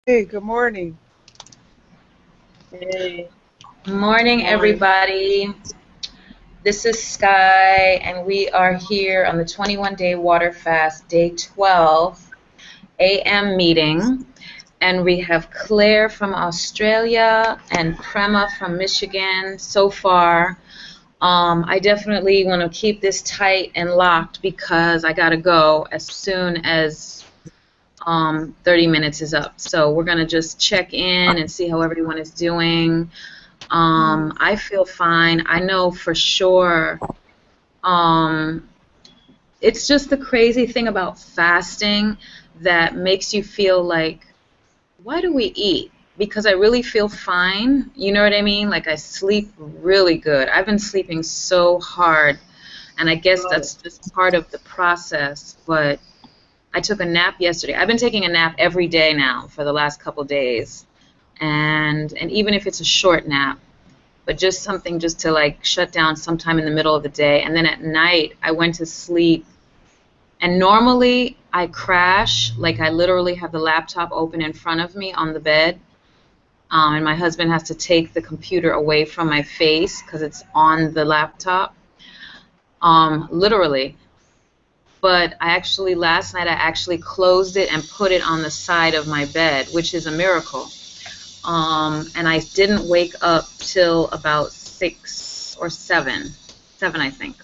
Hey, good morning. Hey, Morning, morning. everybody. This is Sky, and we are here on the 21-day water fast, day 12 a.m. meeting. And we have Claire from Australia and Prema from Michigan so far. I definitely want to keep this tight and locked because I got to go as soon as 30 minutes is up. So we're going to just check in and see how everyone is doing. I feel fine. I know for sure. Um, it's just the crazy thing about fasting that makes you feel like, why do we eat? Because I really feel fine. You know what I mean? Like I sleep really good. I've been sleeping so hard, and I guess Got it. that's just part of the process. But I took a nap yesterday. I've been taking a nap every day now for the last couple days, and even if it's a short nap, but just something just to like shut down sometime in the middle of the day. And then at night, I went to sleep. And normally I crash, like I literally have the laptop open in front of me on the bed. And my husband has to take the computer away from my face because it's on the laptop, literally. But last night, I actually closed it and put it on the side of my bed, which is a miracle. And I didn't wake up till about 6 or 7, I think.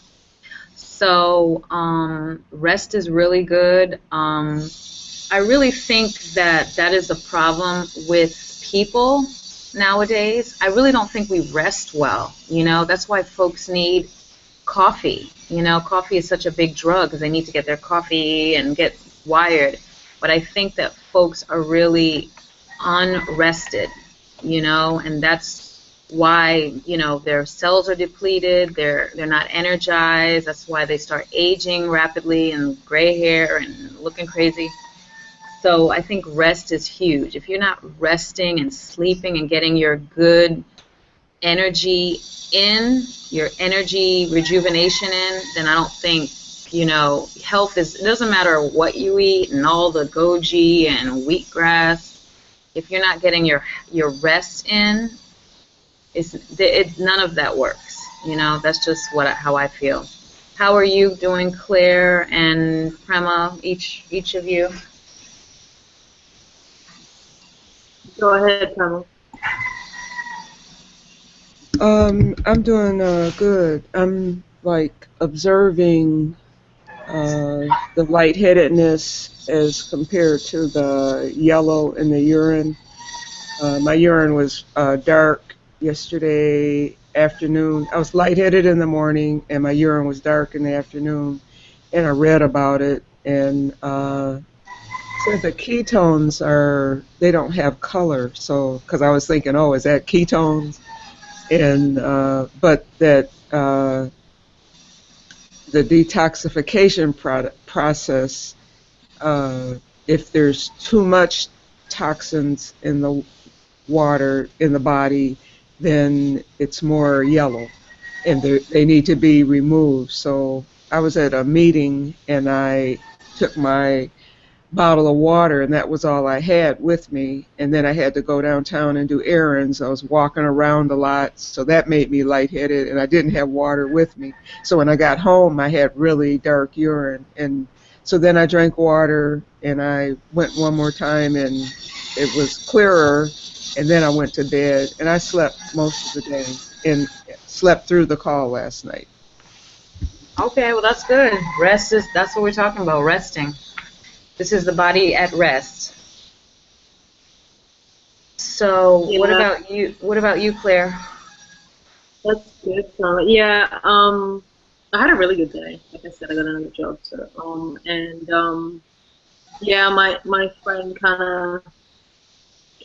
So rest is really good. I really think that that is the problem with people nowadays. I really don't think we rest well. That's why folks need coffee. Coffee is such a big drug because they need to get their coffee and get wired. But I think that folks are really unrested, and that's why, their cells are depleted, they're not energized. That's why they start aging rapidly and gray hair and looking crazy. So I think rest is huge. If you're not resting and sleeping and getting your good energy in, your energy rejuvenation in, then I don't think, health is, it doesn't matter what you eat and all the goji and wheatgrass. If you're not getting your rest in, none of that works. That's just how I feel. How are you doing, Claire and Prema, each of you? Go ahead, Pamela. I'm doing good. I'm like observing the lightheadedness as compared to the yellow in the urine. My urine was dark yesterday afternoon. I was lightheaded in the morning, and my urine was dark in the afternoon. And I read about it, and said the ketones they don't have color. So, because I was thinking, oh, is that ketones? And but that the detoxification process, uh, if there's too much toxins in the water in the body, then it's more yellow, and they need to be removed. So I was at a meeting, and I took my bottle of water, and that was all I had with me. And then I had to go downtown and do errands. I was walking around a lot, so that made me lightheaded, and I didn't have water with me. So when I got home, I had really dark urine. And so then I drank water, and I went one more time, and it was clearer. And then I went to bed, and I slept most of the day and slept through the call last night. Okay, well that's good. That's what we're talking about, resting. This is the body at rest. So, what Yeah, about you? What about you, Claire? that's good, Pamela. Yeah, I had a really good day. Like I said, I got another job, so yeah, my friend kind of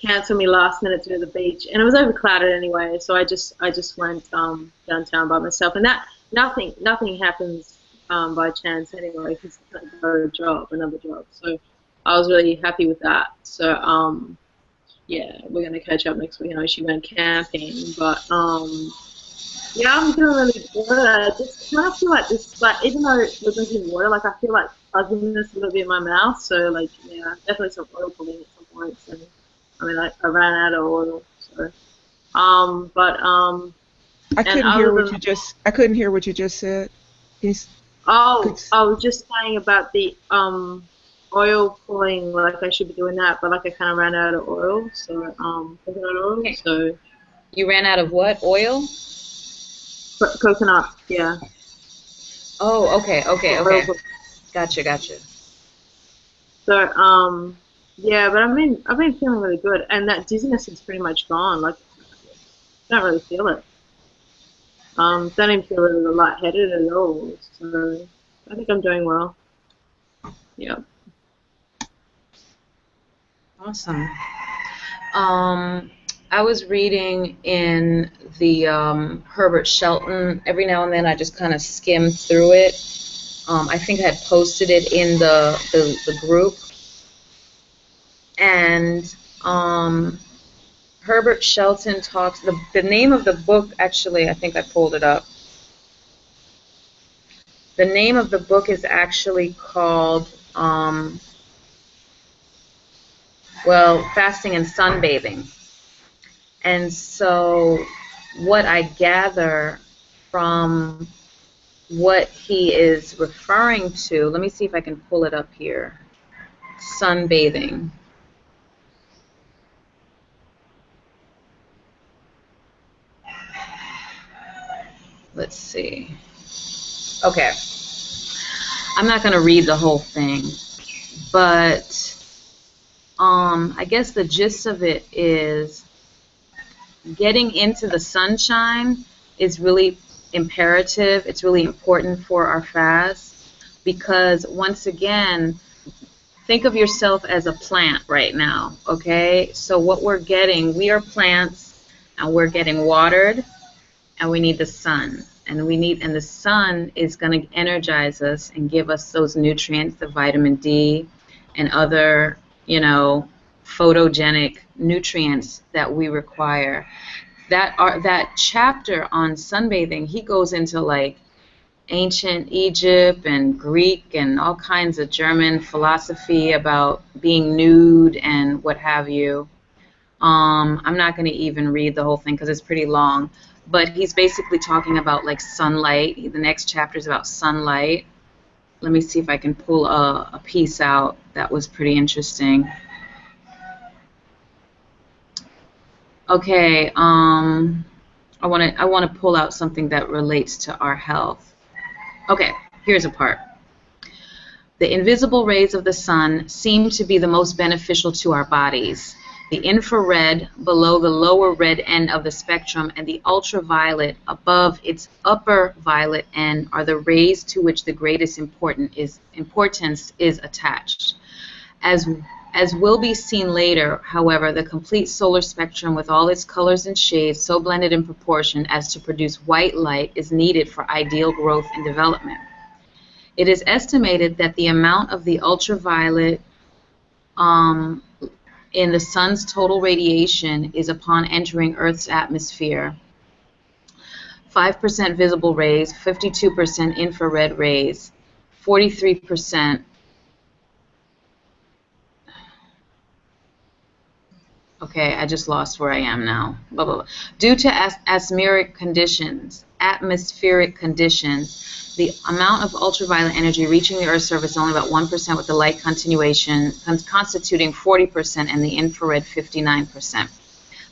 canceled me last minute to go to the beach, and it was overclouded anyway. So I just went downtown by myself, and that nothing happens by chance anyway, because I got a job, another job. So I was really happy with that. So yeah, we're gonna catch up next week. I know she went camping, but yeah, I'm doing really good. I just kind of feel like this, like even though we're drinking water, like I feel like fuzziness a little bit in my mouth. So like yeah, definitely some oil pulling at some points, and I mean, I ran out of oil. So, I and couldn't hear other what than you just. I couldn't hear what you just said. Could, I was just saying about the oil pulling, like I should be doing that, but like I kind of ran out of oil, so coconut oil. Okay. So You ran out of what? Oil? coconut, yeah. Oh, okay. Oil. Gotcha. So yeah, but I've been feeling really good, and that dizziness is pretty much gone. Like I don't really feel it. Don't even feel really lightheaded at all. So I think I'm doing well. Yeah. Awesome. I was reading in the Herbert Shelton. Every now and then I just kind of skim through it. I think I had posted it in the group. And Herbert Shelton talks, the name of the book, actually, I think I pulled it up. The name of the book is actually called, Fasting and Sunbathing. And so what I gather from what he is referring to, let me see if I can pull it up here. Sunbathing. Let's see. Okay. I'm not going to read the whole thing, but I guess the gist of it is getting into the sunshine is really imperative. It's really important for our fast because, once again, think of yourself as a plant right now, okay? So what we're getting, we are plants, and we're getting watered, and we need the sun. And the sun is going to energize us and give us those nutrients, the vitamin D and other, photogenic nutrients that we require. That chapter on sunbathing, he goes into like ancient Egypt and Greek and all kinds of German philosophy about being nude and what have you. I'm not going to even read the whole thing because it's pretty long. But he's basically talking about like sunlight. The next chapter is about sunlight. Let me see if I can pull a piece out that was pretty interesting. Okay, I want to pull out something that relates to our health. Okay, here's a part. The invisible rays of the sun seem to be the most beneficial to our bodies. The infrared below the lower red end of the spectrum and the ultraviolet above its upper violet end are the rays to which the greatest importance is attached. As will be seen later, however, the complete solar spectrum with all its colors and shades so blended in proportion as to produce white light is needed for ideal growth and development. It is estimated that the amount of the ultraviolet in the sun's total radiation is upon entering Earth's atmosphere. 5% visible rays, 52% infrared rays, 43%. Okay, I just lost where I am now. Blah, blah, blah. Due to atmospheric conditions, the amount of ultraviolet energy reaching the Earth's surface is only about 1%, with the light continuation constituting 40% and the infrared 59%.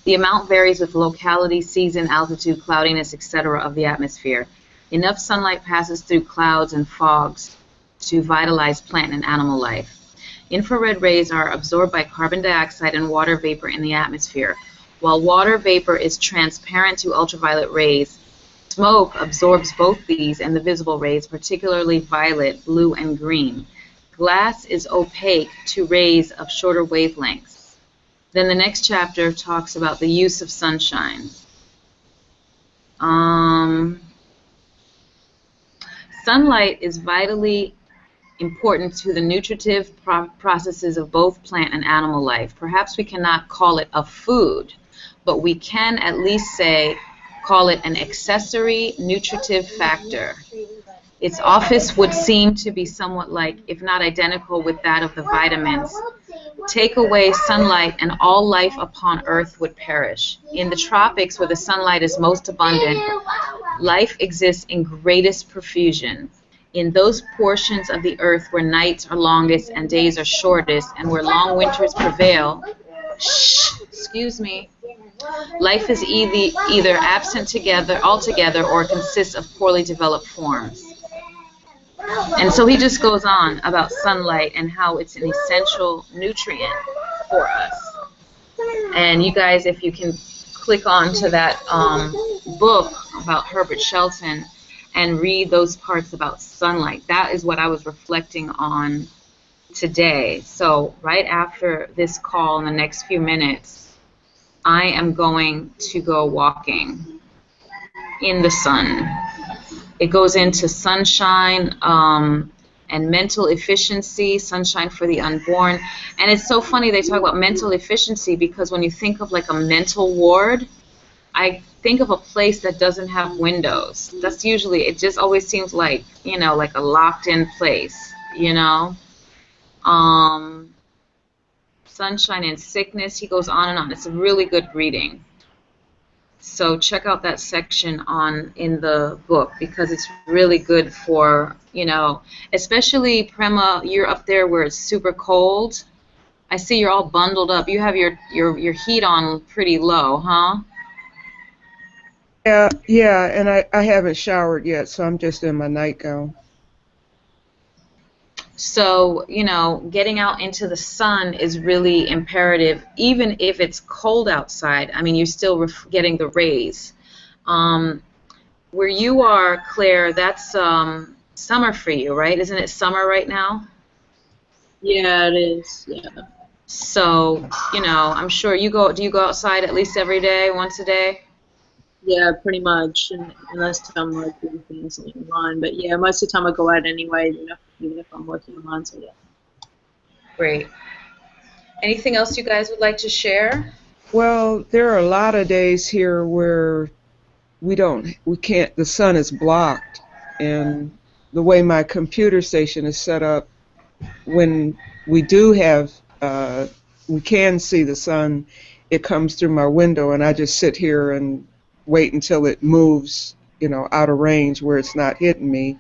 The amount varies with locality, season, altitude, cloudiness, etc. of the atmosphere. Enough sunlight passes through clouds and fogs to vitalize plant and animal life. Infrared rays are absorbed by carbon dioxide and water vapor in the atmosphere. While water vapor is transparent to ultraviolet rays, smoke absorbs both these and the visible rays, particularly violet, blue, and green. Glass is opaque to rays of shorter wavelengths. Then the next chapter talks about the use of sunshine. Sunlight is vitally important to the nutritive processes of both plant and animal life. Perhaps we cannot call it a food, but we can at least call it an accessory nutritive factor. Its office would seem to be somewhat like, if not identical with that of the vitamins, Take away sunlight and all life upon earth would perish. In the tropics where the sunlight is most abundant, life exists in greatest profusion. In those portions of the earth where nights are longest and days are shortest, and where long winters prevail, excuse me, life is either absent altogether or consists of poorly developed forms. And so he just goes on about sunlight and how it's an essential nutrient for us. And you guys, if you can click on to that book about Herbert Shelton and read those parts about sunlight, that is what I was reflecting on today. So right after this call in the next few minutes, I am going to go walking in the sun. It goes into sunshine and mental efficiency, sunshine for the unborn. And it's so funny they talk about mental efficiency because when you think of like a mental ward, I think of a place that doesn't have windows. That's usually, it just always seems like, you know, like a locked-in place, you know. Sunshine and sickness, he goes on and on. It's a really good reading. So check out that section in the book because it's really good for, you know, especially Prema, you're up there where it's super cold. I see you're all bundled up. You have your heat on pretty low, huh? Yeah, and I haven't showered yet, so I'm just in my nightgown. So, you know, getting out into the sun is really imperative, even if it's cold outside. I mean, you're still getting the rays. Where you are, Claire, that's summer for you, right? Isn't it summer right now? Yeah, it is. Yeah. So, you know, I'm sure do you go outside at least every day, once a day? Yeah, pretty much, unless I'm like doing things online. But yeah, most of the time I go out anyway, even if I'm working online. So yeah. Great. Anything else you guys would like to share? Well, there are a lot of days here where the sun is blocked, and the way my computer station is set up, when we do have, we can see the sun, it comes through my window, and I just sit here and wait until it moves, you know, out of range where it's not hitting me.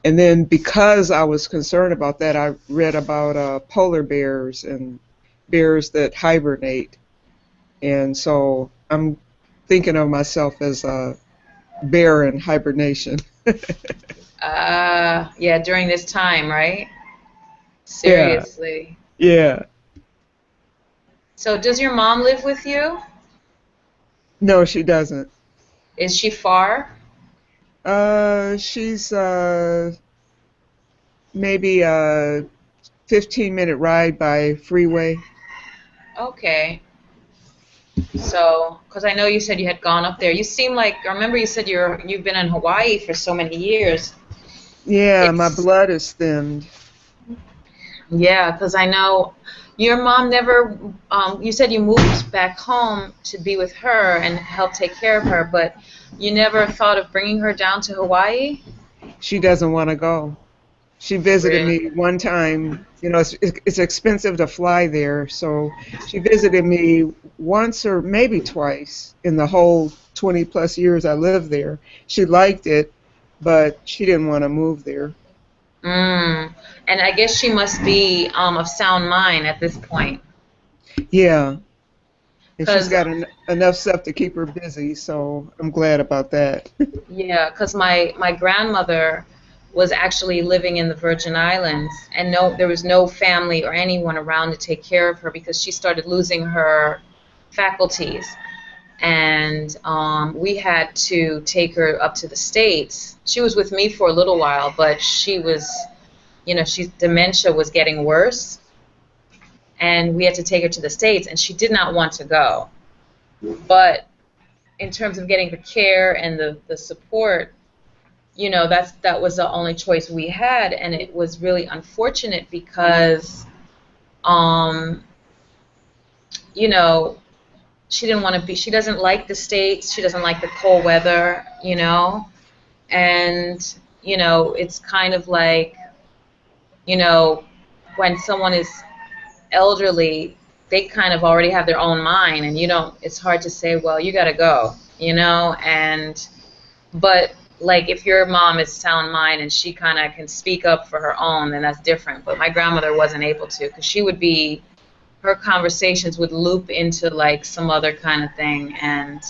And then because I was concerned about that, I read about polar bears and bears that hibernate. And so I'm thinking of myself as a bear in hibernation. Yeah, during this time, right? Seriously. Yeah. So does your mom live with you? No, she doesn't. Is she far? She's maybe a 15-minute ride by freeway. Okay. So, because I know you said you had gone up there. You seem like, I remember you said you've been in Hawaii for so many years. Yeah, my blood is thinned. Yeah, because I know your mom never, you said you moved back home to be with her and help take care of her, but you never thought of bringing her down to Hawaii? She doesn't want to go. She visited Really? me one time. You know, it's expensive to fly there, so she visited me once or maybe twice in the whole 20-plus years I lived there. She liked it, but she didn't want to move there. And I guess she must be of sound mind at this point. Yeah. And she's got enough stuff to keep her busy, so I'm glad about that. Yeah, because my grandmother was actually living in the Virgin Islands, and there was no family or anyone around to take care of her because she started losing her faculties. And we had to take her up to the States. She was with me for a little while, but she was, you know, dementia was getting worse. And we had to take her to the States, and she did not want to go. But in terms of getting the care and the support, you know, that was the only choice we had, and it was really unfortunate because, you know, she doesn't like the States, she doesn't like the cold weather, you know, and, you know, it's kind of like, you know, when someone is elderly, they kind of already have their own mind, and it's hard to say, well, you got to go, but like if your mom is sound mind and she kind of can speak up for her own, then that's different. But my grandmother wasn't able to, because her conversations would loop into like some other kind of thing, and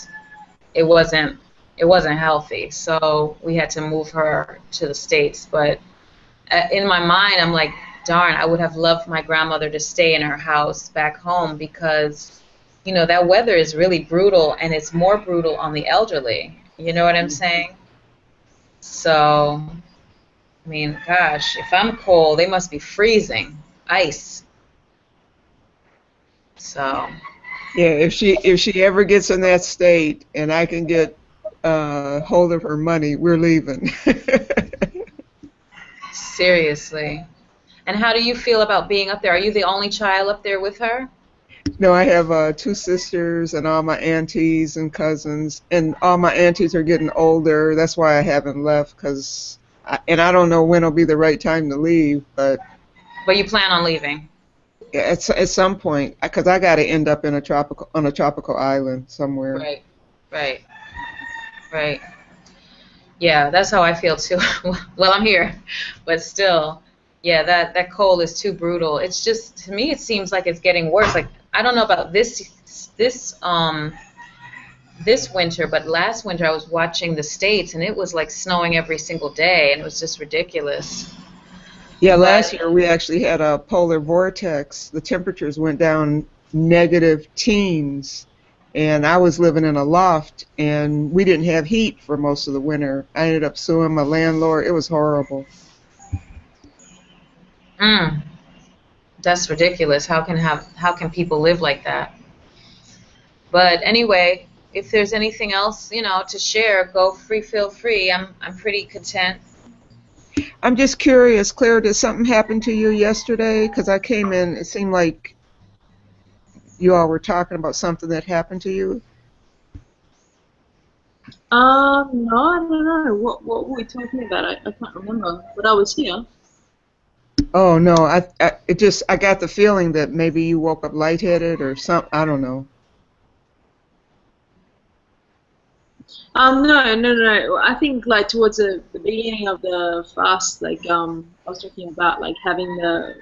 it wasn't healthy. So we had to move her to the States. But in my mind, I'm like, darn, I would have loved my grandmother to stay in her house back home, because that weather is really brutal, and it's more brutal on the elderly. You know what I'm saying? So, I mean, gosh, if I'm cold, they must be freezing. Ice. So. Yeah, if she ever gets in that state and I can get hold of her money, we're leaving. Seriously. And how do you feel about being up there? Are you the only child up there with her? No, I have 2 sisters and all my aunties and cousins, and all my aunties are getting older. That's why I haven't left, and I don't know when will be the right time to leave, but you plan on leaving? At some point, because I got to end up on a tropical island somewhere. Right. Yeah, that's how I feel too. Well, I'm here, but still, yeah, that cold is too brutal. It's just, to me, it seems like it's getting worse. Like, I don't know about this winter, but last winter I was watching the States, and it was like snowing every single day, and it was just ridiculous. Yeah, last year we actually had a polar vortex. The temperatures went down negative teens, and I was living in a loft, and we didn't have heat for most of the winter. I ended up suing my landlord. It was horrible. That's ridiculous. How can people live like that? But anyway, if there's anything else, to share, feel free. I'm pretty content. I'm just curious, Claire, did something happen to you yesterday? Because I came in, it seemed like you all were talking about something that happened to you. No, I don't know. What were we talking about? I can't remember, but I was here. Oh no, I got the feeling that maybe you woke up lightheaded or something. I don't know. No. I think like towards the beginning of the fast, like I was talking about like having that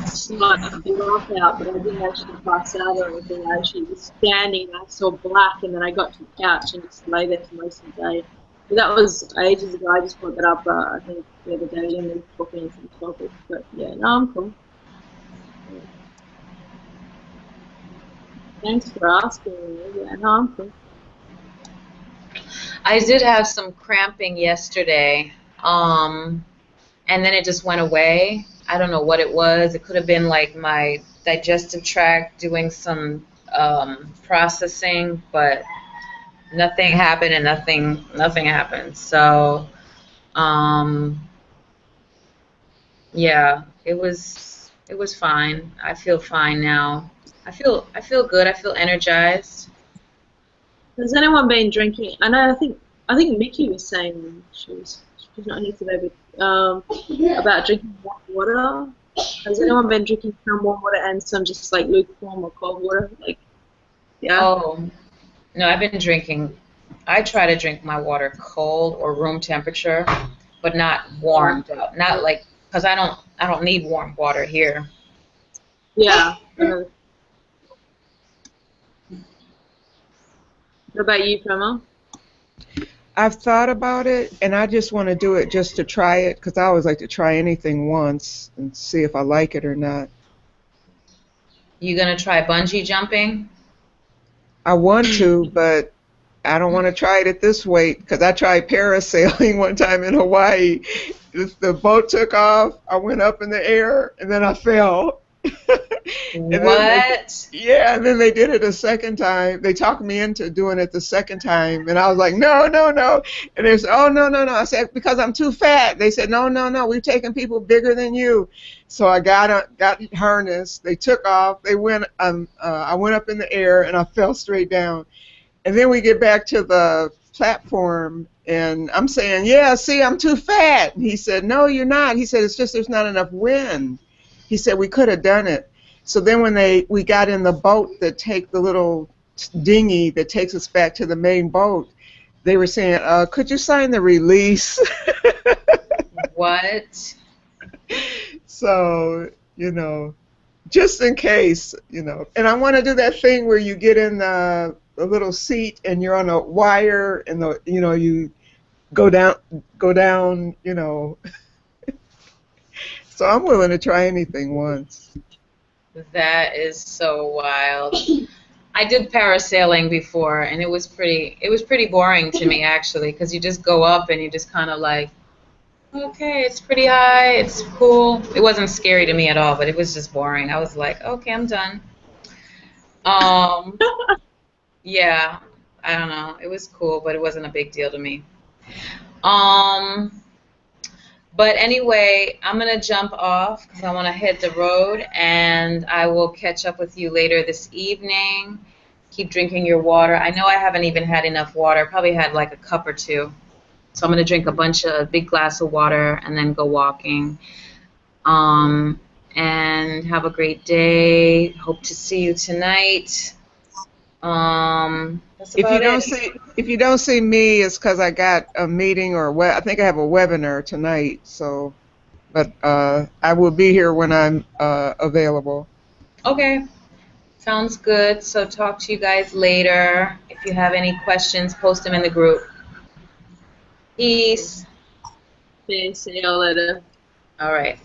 slight blackout, but I didn't actually pass out or anything. I actually was standing and I saw black, and then I got to the couch and just lay there for most of the day. But that was ages ago. I just brought that up, I think, the other day when we were talking some topics. But yeah, no, I'm cool. Thanks for asking me. Yeah, no, I'm cool. I did have some cramping yesterday, and then it just went away. I don't know what it was. It could have been like my digestive tract doing some processing, but nothing happened and nothing happened. So, yeah, it was fine. I feel fine now. I feel good. I feel energized. Has anyone been drinking? I think Mickey was saying she's not here today, but about drinking warm water. Has anyone been drinking some warm water and some just like lukewarm or cold water? Like, yeah. Oh, no, I've been drinking. I try to drink my water cold or room temperature, but not warmed up. Not like, because I don't need warm water here. Yeah. What about you, Prema? I've thought about it, and I just want to do it just to try it, because I always like to try anything once and see if I like it or not. You gonna try bungee jumping? I want to, but I don't want to try it at this weight, because I tried parasailing one time in Hawaii. The boat took off, I went up in the air, and then I fell. What? And then they did it a second time. They talked me into doing it the second time, and I was like, no. And they said, oh, no. I said, because I'm too fat. They said, no, we've taken people bigger than you. So I got harnessed. They took off. They went. I went up in the air, and I fell straight down. And then we get back to the platform, and I'm saying, yeah, see, I'm too fat. And he said, no, you're not. He said, it's just there's not enough wind. He said, we could have done it. So then when we got in the boat that take the little dinghy that takes us back to the main boat, they were saying, could you sign the release? What? So, just in case, And I want to do that thing where you get in the little seat and you're on a wire and you go down. So I'm willing to try anything once. That is so wild. I did parasailing before, and it was pretty boring to me actually, because you just go up and you just kind of like, okay, it's pretty high, it's cool. It wasn't scary to me at all, but it was just boring. I was like, okay, I'm done. Yeah, I don't know. It was cool, but it wasn't a big deal to me. But anyway, I'm going to jump off because I want to hit the road, and I will catch up with you later this evening. Keep drinking your water. I know I haven't even had enough water. Probably had like a cup or two. So I'm going to drink a big glass of water and then go walking. And have a great day. Hope to see you tonight. That's If you about don't it. if you don't see me, it's because I got a meeting I think I have a webinar tonight. So, but I will be here when I'm available. Okay. Sounds good. So talk to you guys later. If you have any questions, post them in the group. Peace. Okay, see you later. All right.